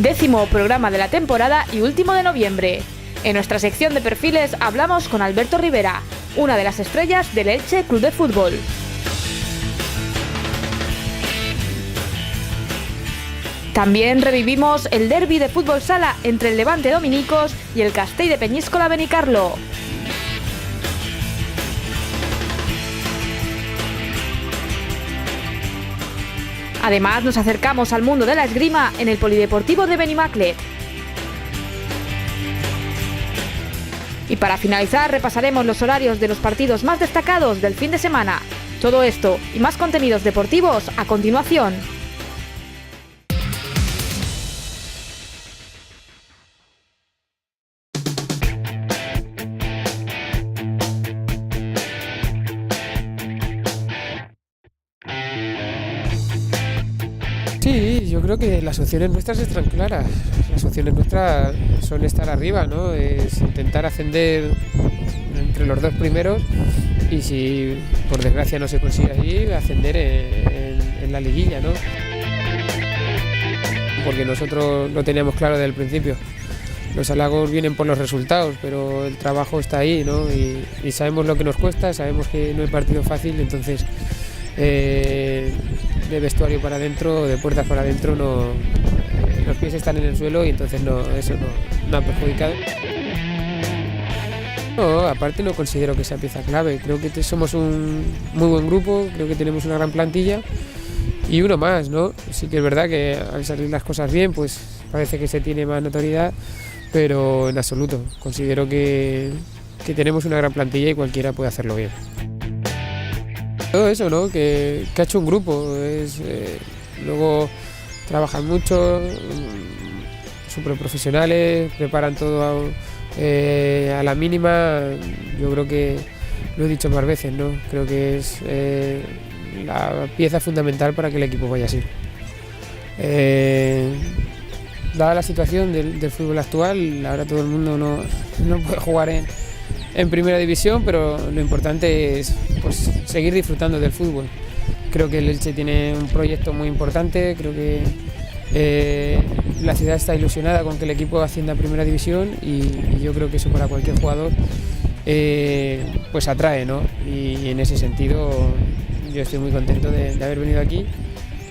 10º programa de la temporada y último de noviembre. En nuestra sección de perfiles hablamos con Alberto Rivera, una de las estrellas del Elche Club de Fútbol. También revivimos el derbi de fútbol sala entre el Levante Dominicos y el Castell de Peñíscola Benicarlo. Además, nos acercamos al mundo de la esgrima en el Polideportivo de Benimaclet. Y para finalizar, repasaremos los horarios de los partidos más destacados del fin de semana. Todo esto y más contenidos deportivos a continuación. Sí, yo creo que las opciones nuestras están claras. Las opciones nuestras son estar arriba, ¿no? Es intentar ascender entre los dos primeros y si por desgracia no se consigue así, ascender en la liguilla, ¿no? Porque nosotros lo teníamos claro desde el principio. Los halagos vienen por los resultados, pero el trabajo está ahí, ¿no? Y sabemos lo que nos cuesta, sabemos que no hay partido fácil, entonces de vestuario para adentro, de puertas para adentro, los pies están en el suelo y entonces eso no ha perjudicado. No, aparte no considero que sea pieza clave, creo que somos un muy buen grupo, creo que tenemos una gran plantilla y uno más, ¿no? Sí que es verdad que al salir las cosas bien, pues parece que se tiene más notoriedad, pero en absoluto, considero que tenemos una gran plantilla y cualquiera puede hacerlo bien. Todo eso, ¿no? Que ha hecho un grupo, luego trabajan mucho, súper profesionales, preparan todo a la mínima. Yo creo que lo he dicho más veces, ¿no? Creo que es la pieza fundamental para que el equipo vaya así. Dada la situación del fútbol actual, ahora todo el mundo no puede jugar en primera división, pero lo importante es pues, seguir disfrutando del fútbol. Creo que el Elche tiene un proyecto muy importante, creo que la ciudad está ilusionada con que el equipo ascienda a primera división y yo creo que eso para cualquier jugador pues atrae, ¿no? Y en ese sentido yo estoy muy contento de haber venido aquí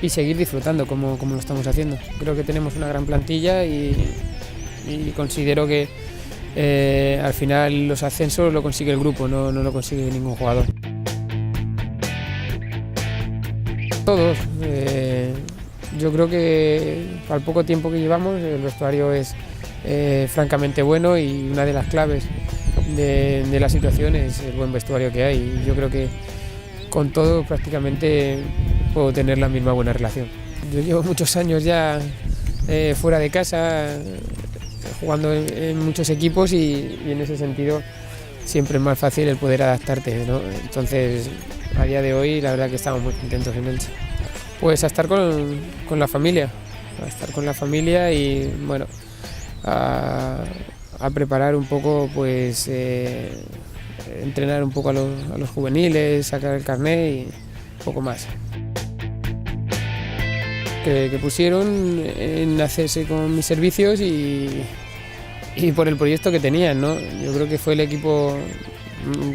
y seguir disfrutando como lo estamos haciendo. Creo que tenemos una gran plantilla y considero que al final los ascensos lo consigue el grupo, no lo consigue ningún jugador. Todos. Yo creo que al poco tiempo que llevamos el vestuario es francamente bueno y una de las claves de la situación es el buen vestuario que hay. Yo creo que con todo prácticamente puedo tener la misma buena relación. Yo llevo muchos años ya fuera de casa, jugando en muchos equipos y en ese sentido siempre es más fácil el poder adaptarte, ¿no? Entonces a día de hoy la verdad que estamos muy contentos en Elche. Pues a estar con la familia, y bueno, a preparar un poco, pues entrenar un poco a los juveniles, sacar el carnet y poco más. Que pusieron en hacerse con mis servicios y por el proyecto que tenían, ¿no? Yo creo que fue el equipo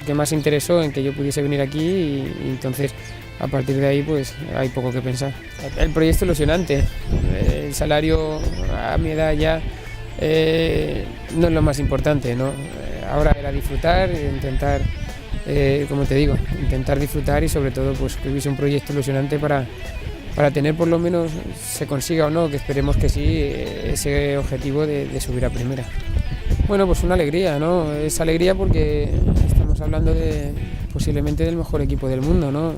que más se interesó en que yo pudiese venir aquí y entonces a partir de ahí pues hay poco que pensar. El proyecto es ilusionante, el salario a mi edad ya no es lo más importante, ¿no? Ahora era disfrutar, intentar, como te digo, intentar disfrutar y sobre todo pues que hubiese un proyecto ilusionante para tener por lo menos, se consiga o no, que esperemos que sí, ese objetivo de subir a primera. Bueno, pues una alegría, ¿no? Es alegría porque estamos hablando posiblemente del mejor equipo del mundo, ¿no?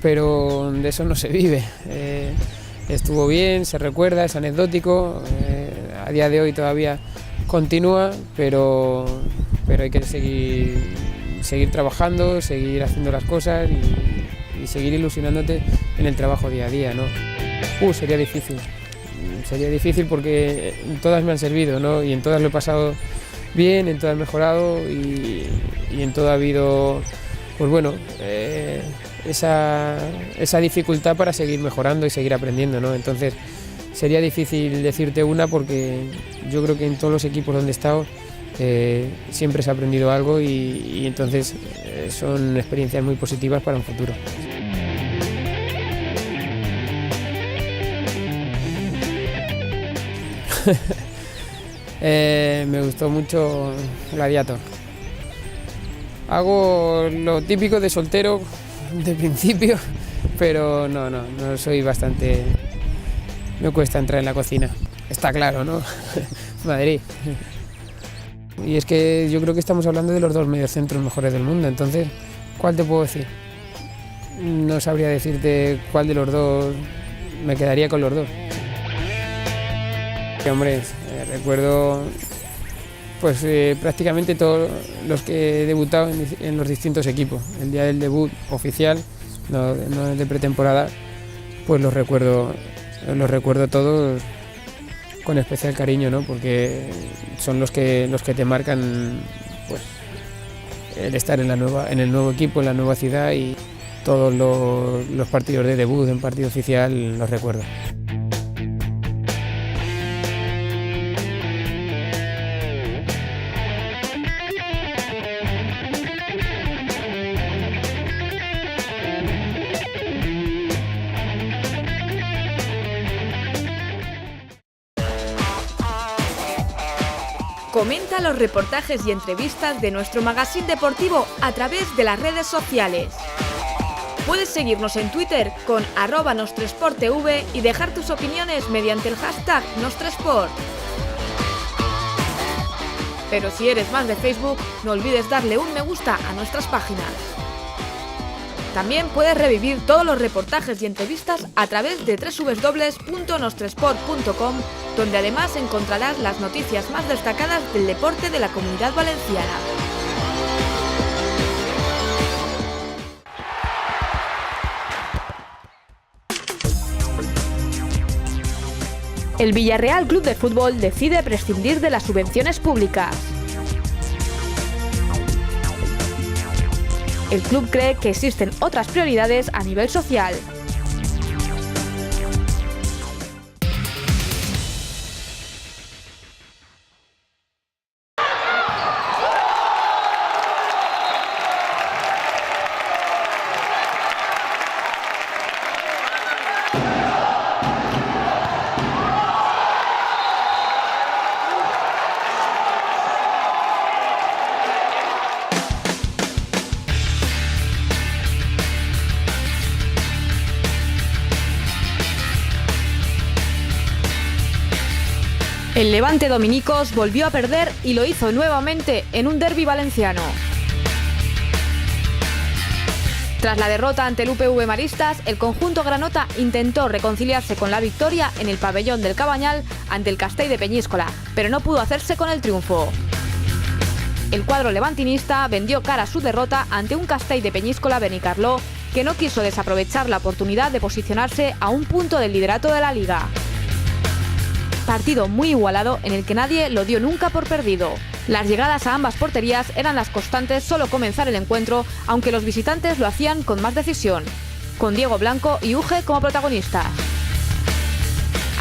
Pero de eso no se vive. Estuvo bien, se recuerda, es anecdótico, a día de hoy todavía continúa, pero hay que seguir trabajando, seguir haciendo las cosas y seguir ilusionándote en el trabajo día a día, ¿no? Sería difícil porque todas me han servido, ¿no? Y en todas lo he pasado bien, en todas he mejorado y en todo ha habido, pues bueno, esa dificultad para seguir mejorando y seguir aprendiendo, ¿no? Entonces sería difícil decirte una porque yo creo que en todos los equipos donde he estado siempre se ha aprendido algo y entonces son experiencias muy positivas para un futuro. Me gustó mucho Gladiator. Hago lo típico de soltero de principio, pero no soy bastante... Me cuesta entrar en la cocina. Está claro, ¿no? Madrid. Y es que yo creo que estamos hablando de los dos mediocentros mejores del mundo, entonces, ¿cuál te puedo decir? No sabría decirte cuál de los dos, me quedaría con los dos. Hombre, recuerdo pues prácticamente todos los que he debutado en los distintos equipos. El día del debut oficial, no de pretemporada, pues los recuerdo todos con especial cariño, ¿no? Porque son los que te marcan pues, el estar en el nuevo equipo, en la nueva ciudad, y todos los partidos de debut en partido oficial los recuerdo. Comenta los reportajes y entrevistas de nuestro magazine deportivo a través de las redes sociales. Puedes seguirnos en Twitter con @NostresportTV y dejar tus opiniones mediante el hashtag Nostresport. Pero si eres más de Facebook, no olvides darle un me gusta a nuestras páginas. También puedes revivir todos los reportajes y entrevistas a través de www.nostresport.com, donde además encontrarás las noticias más destacadas del deporte de la Comunidad Valenciana. El Villarreal Club de Fútbol decide prescindir de las subvenciones públicas. El club cree que existen otras prioridades a nivel social. El Levante Dominicos volvió a perder y lo hizo nuevamente en un derbi valenciano. Tras la derrota ante el UPV Maristas, el conjunto granota intentó reconciliarse con la victoria en el pabellón del Cabanyal ante el Castell de Peñíscola, pero no pudo hacerse con el triunfo. El cuadro levantinista vendió cara a su derrota ante un Castell de Peñíscola Benicarló que no quiso desaprovechar la oportunidad de posicionarse a un punto del liderato de la liga. Partido muy igualado en el que nadie lo dio nunca por perdido. Las llegadas a ambas porterías eran las constantes solo comenzar el encuentro, aunque los visitantes lo hacían con más decisión, con Diego Blanco y Uge como protagonistas.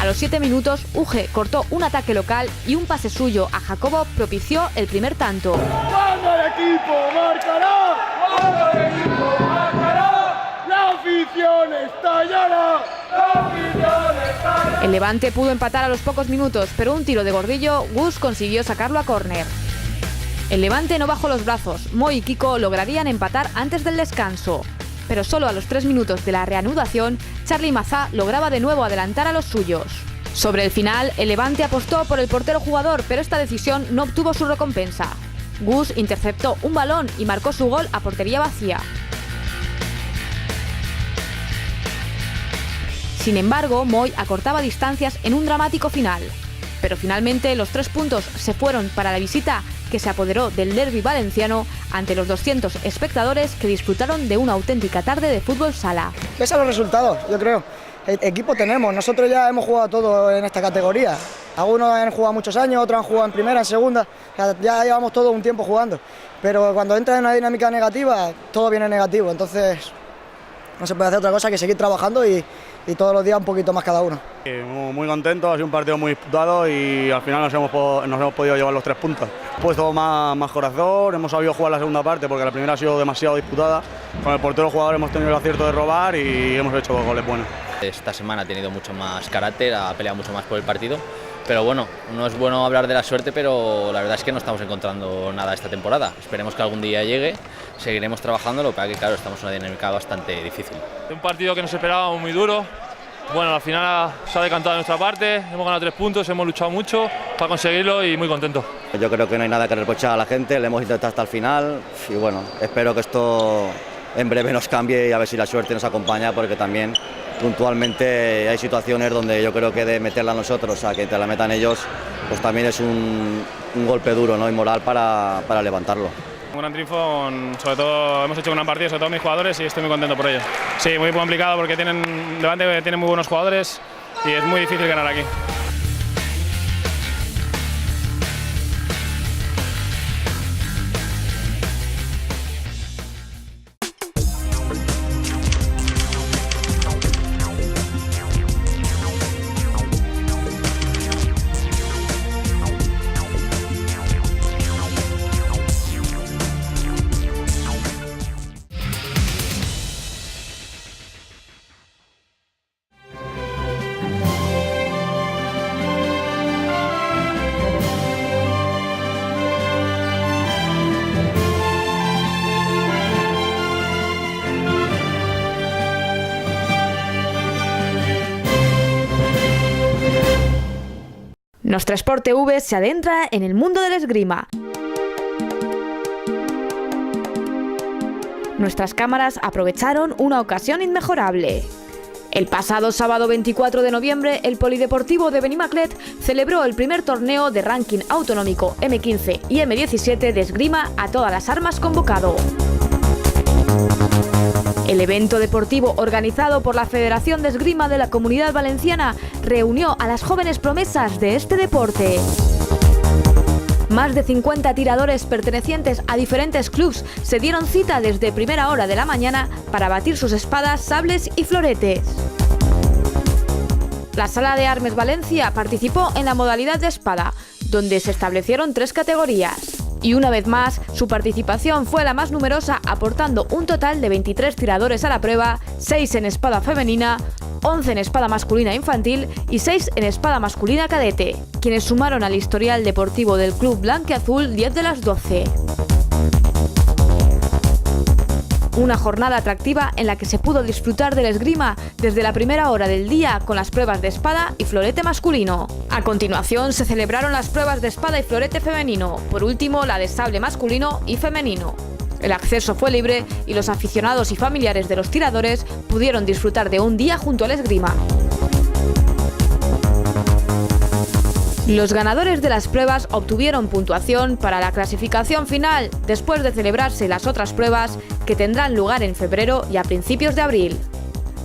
A los 7 minutos, Uge cortó un ataque local y un pase suyo a Jacobo propició el primer tanto. ¡Cuando el equipo marcará! ¡Cuando el equipo marcará! ¡La afición estallará! El Levante pudo empatar a los pocos minutos, pero un tiro de Gordillo, Gus consiguió sacarlo a córner. El Levante no bajó los brazos, Moy y Kiko lograrían empatar antes del descanso. Pero solo a los 3 minutos de la reanudación, Charly Mazá lograba de nuevo adelantar a los suyos. Sobre el final, el Levante apostó por el portero jugador, pero esta decisión no obtuvo su recompensa. Gus interceptó un balón y marcó su gol a portería vacía. Sin embargo, Moy acortaba distancias en un dramático final. Pero finalmente los 3 puntos se fueron para la visita que se apoderó del derbi valenciano ante los 200 espectadores que disfrutaron de una auténtica tarde de fútbol sala. Pese a los resultados, yo creo. El equipo tenemos, nosotros ya hemos jugado todo en esta categoría. Algunos han jugado muchos años, otros han jugado en primera, en segunda, ya llevamos todo un tiempo jugando. Pero cuando entras en una dinámica negativa, todo viene negativo, entonces no se puede hacer otra cosa que seguir trabajando y y todos los días un poquito más cada uno. Muy contentos, ha sido un partido muy disputado y al final nos hemos podido llevar los 3 puntos. Hemos puesto más corazón, hemos sabido jugar la segunda parte porque la primera ha sido demasiado disputada. Con el portero jugador hemos tenido el acierto de robar y hemos hecho 2 goles buenos. Esta semana ha tenido mucho más carácter, ha peleado mucho más por el partido, pero bueno, no es bueno hablar de la suerte, pero la verdad es que no estamos encontrando nada esta temporada. Esperemos que algún día llegue, seguiremos trabajándolo, pero que claro, estamos en una dinámica bastante difícil. Un partido que nos esperábamos muy duro. Bueno, al final se ha decantado de nuestra parte, hemos ganado 3 puntos, hemos luchado mucho para conseguirlo y muy contentos. Yo creo que no hay nada que reprochar a la gente, le hemos intentado hasta el final y bueno, espero que esto en breve nos cambie y a ver si la suerte nos acompaña, porque también puntualmente hay situaciones donde yo creo que de meterla nosotros a que te la metan ellos, pues también es un golpe duro, ¿no? Y moral para levantarlo. Un gran triunfo, sobre todo hemos hecho un gran partido, sobre todo mis jugadores, y estoy muy contento por ello. Sí, muy complicado porque Levante tiene muy buenos jugadores y es muy difícil ganar aquí. Nuestra Sport TV se adentra en el mundo del esgrima. Nuestras cámaras aprovecharon una ocasión inmejorable. El pasado sábado 24 de noviembre, el Polideportivo de Benimaclet celebró el primer torneo de ranking autonómico M15 y M17 de esgrima a todas las armas convocado. El evento deportivo organizado por la Federación de Esgrima de la Comunidad Valenciana reunió a las jóvenes promesas de este deporte. Más de 50 tiradores pertenecientes a diferentes clubs se dieron cita desde primera hora de la mañana para batir sus espadas, sables y floretes. La Sala de Armes Valencia participó en la modalidad de espada, donde se establecieron 3 categorías. Y una vez más, su participación fue la más numerosa, aportando un total de 23 tiradores a la prueba, 6 en espada femenina, 11 en espada masculina infantil y 6 en espada masculina cadete, quienes sumaron al historial deportivo del Club Blanquiazul 10 de las 12. Una jornada atractiva en la que se pudo disfrutar del esgrima desde la primera hora del día con las pruebas de espada y florete masculino. A continuación se celebraron las pruebas de espada y florete femenino, por último la de sable masculino y femenino. El acceso fue libre y los aficionados y familiares de los tiradores pudieron disfrutar de un día junto al esgrima. Los ganadores de las pruebas obtuvieron puntuación para la clasificación final después de celebrarse las otras pruebas que tendrán lugar en febrero y a principios de abril,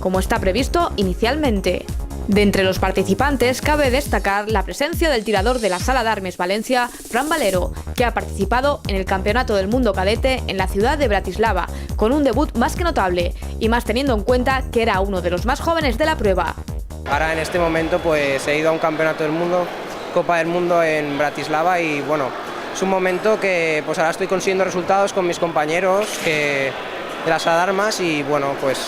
como está previsto inicialmente. De entre los participantes cabe destacar la presencia del tirador de la Sala de Armes Valencia, Fran Valero, que ha participado en el Campeonato del Mundo Cadete en la ciudad de Bratislava, con un debut más que notable, y más teniendo en cuenta que era uno de los más jóvenes de la prueba. Ahora en este momento pues he ido a un Campeonato del Mundo, Copa del Mundo en Bratislava, y bueno, es un momento que pues ahora estoy consiguiendo resultados con mis compañeros de la Sala de Armas y bueno, pues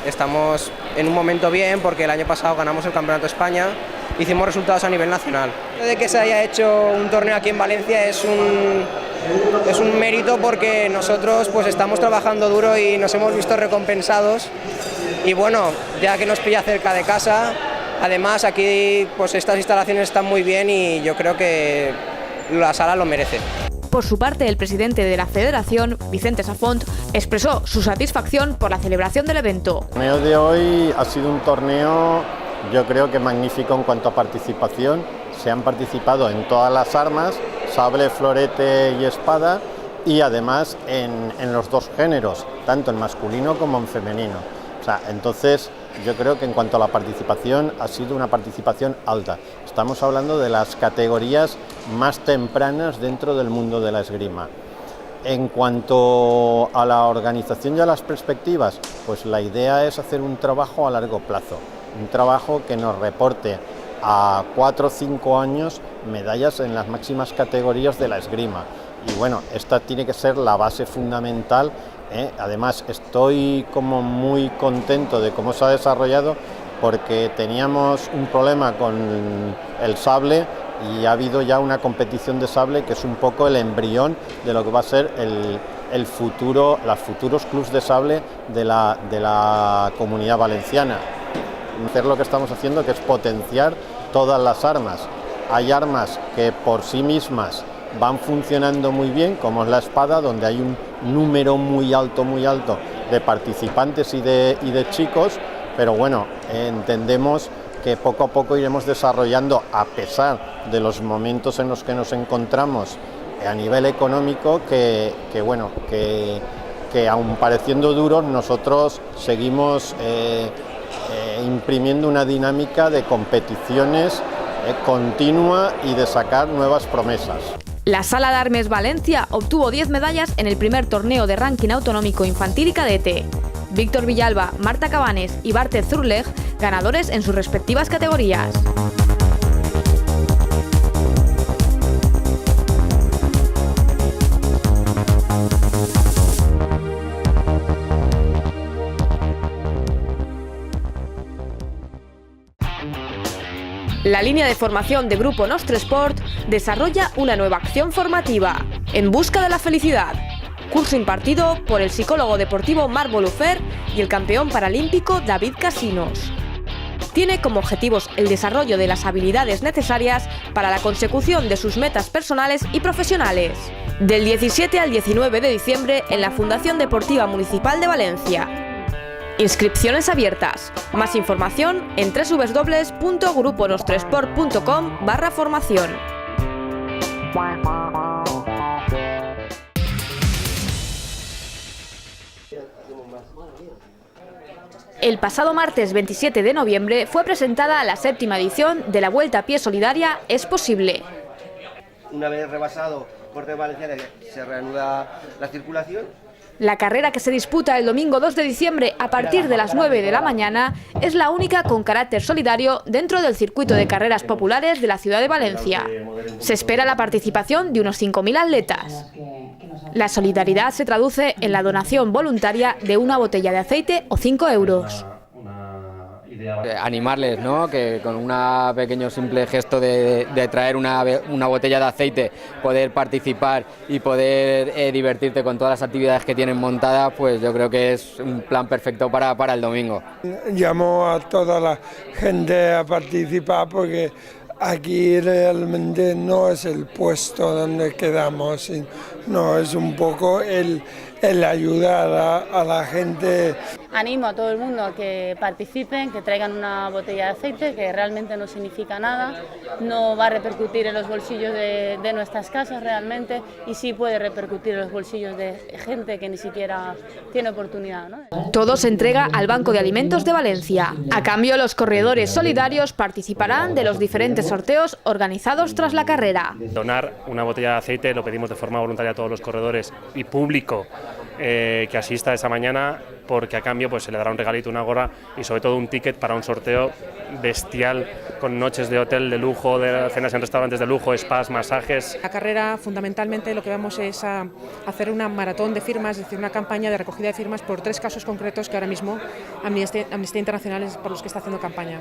estamos en un momento bien porque el año pasado ganamos el Campeonato de España, hicimos resultados a nivel nacional. De que se haya hecho un torneo aquí en Valencia es un mérito porque nosotros pues estamos trabajando duro y nos hemos visto recompensados, y bueno, ya que nos pilla cerca de casa, además aquí pues estas instalaciones están muy bien y yo creo que la sala lo merece. Por su parte, el presidente de la Federación, Vicente Safont, expresó su satisfacción por la celebración del evento. El torneo de hoy ha sido un torneo, yo creo que magnífico en cuanto a participación. Se han participado en todas las armas, sable, florete y espada, y además en los 2 géneros, tanto en masculino como en femenino. O sea, entonces yo creo que en cuanto a la participación ha sido una participación alta. Estamos hablando de las categorías más tempranas dentro del mundo de la esgrima. En cuanto a la organización y a las perspectivas, pues la idea es hacer un trabajo a largo plazo. un trabajo que nos reporte a 4 o 5 años medallas en las máximas categorías de la esgrima. Y bueno, esta tiene que ser la base fundamental, ¿eh? Además, estoy como muy contento de cómo se ha desarrollado, porque teníamos un problema con el sable y ha habido ya una competición de sable que es un poco el embrión de lo que va a ser el futuro, los futuros clubs de sable de la Comunidad Valenciana. Hacer lo que estamos haciendo, que es potenciar todas las armas. Hay armas que por sí mismas van funcionando muy bien, como es la espada, donde hay un número muy alto de participantes y de chicos, pero bueno, entendemos que poco a poco iremos desarrollando, a pesar de los momentos en los que nos encontramos a nivel económico, que aun pareciendo duros, nosotros seguimos imprimiendo una dinámica de competiciones continua y de sacar nuevas promesas. La Sala d'Armes Valencia obtuvo 10 medallas en el primer torneo de ranking autonómico infantil y cadete. Víctor Villalba, Marta Cabanes y Bartek Zurleg, ganadores en sus respectivas categorías. La línea de formación de Grupo Nostre Sport desarrolla una nueva acción formativa, En busca de la felicidad, curso impartido por el psicólogo deportivo Marc Bolufer y el campeón paralímpico David Casinos. Tiene como objetivos el desarrollo de las habilidades necesarias para la consecución de sus metas personales y profesionales. Del 17 al 19 de diciembre en la Fundación Deportiva Municipal de Valencia. Inscripciones abiertas. Más información en www.gruponostresport.com/formación. El pasado martes 27 de noviembre fue presentada la 7ª edición de la Vuelta a Pie Solidaria Es Posible. Una vez rebasado Corte Valenciana se reanuda la circulación. La carrera que se disputa el domingo 2 de diciembre a partir de las 9 de la mañana es la única con carácter solidario dentro del circuito de carreras populares de la ciudad de Valencia. Se espera la participación de unos 5.000 atletas. La solidaridad se traduce en la donación voluntaria de una botella de aceite o 5 euros. Animarles, ¿no? Que con un pequeño simple gesto de traer una botella de aceite, poder participar y poder divertirte con todas las actividades que tienen montadas, pues yo creo que es un plan perfecto para el domingo. Llamo a toda la gente a participar porque aquí realmente no es el puesto donde quedamos, no, es un poco el ayudar a la gente. Animo a todo el mundo a que participen, que traigan una botella de aceite, que realmente no significa nada, no va a repercutir en los bolsillos de nuestras casas realmente, y sí puede repercutir en los bolsillos de gente que ni siquiera tiene oportunidad, ¿no? Todo se entrega al Banco de Alimentos de Valencia. A cambio, los corredores solidarios participarán de los diferentes sorteos organizados tras la carrera. Donar una botella de aceite lo pedimos de forma voluntaria a todos los corredores y público que asista esa mañana, porque a cambio pues se le dará un regalito, una gorra y sobre todo un ticket para un sorteo bestial con noches de hotel de lujo, de cenas en restaurantes de lujo, spas, masajes. La carrera fundamentalmente lo que vamos es a hacer una maratón de firmas, es decir, una campaña de recogida de firmas por 3 casos concretos que ahora mismo Amnistía Internacional es por los que está haciendo campaña.